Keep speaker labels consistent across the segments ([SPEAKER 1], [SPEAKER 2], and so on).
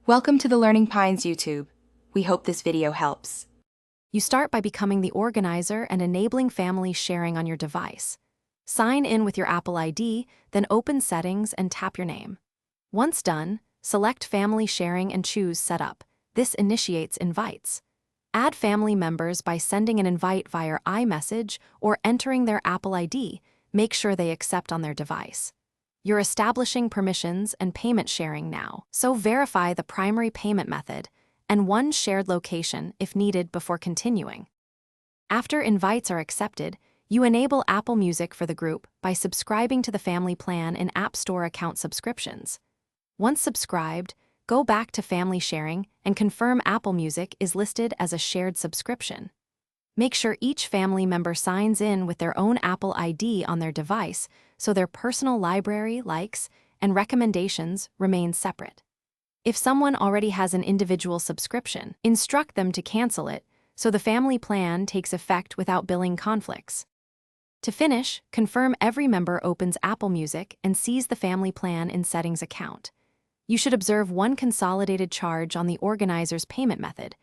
[SPEAKER 1] Welcome to the Learning Pines YouTube. We hope this video helps.
[SPEAKER 2] You start by becoming the organizer and enabling family sharing on your device. Sign in with your Apple ID, then open Settings and tap your name. Once done, select Family Sharing and choose Setup. This initiates invites. Add family members by sending an invite via iMessage or entering their Apple ID. Make sure they accept on their device. You're establishing permissions and payment sharing now, so verify the primary payment method and one shared location if needed before continuing. After invites are accepted, you enable Apple Music for the group by subscribing to the family plan in App Store account subscriptions. Once subscribed, go back to family sharing and confirm Apple Music is listed as a shared subscription. Make sure each family member signs in with their own Apple ID on their device so their personal library, likes, and recommendations remain separate. If someone already has an individual subscription, instruct them to cancel it so the family plan takes effect without billing conflicts. To finish, confirm every member opens Apple Music and sees the family plan in Settings account. You should observe one consolidated charge on the organizer's payment method.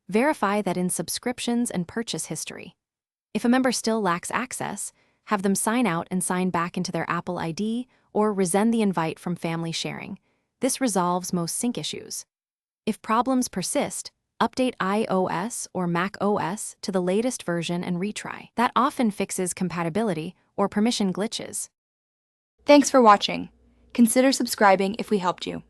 [SPEAKER 2] Verify that in subscriptions and purchase history. If a member still lacks access, have them sign out and sign back into their Apple ID or resend the invite from family sharing. This resolves most sync issues. If problems persist, update iOS or Mac OS to the latest version and retry. That often fixes compatibility or permission glitches.
[SPEAKER 1] Thanks for watching. Consider subscribing if we helped you.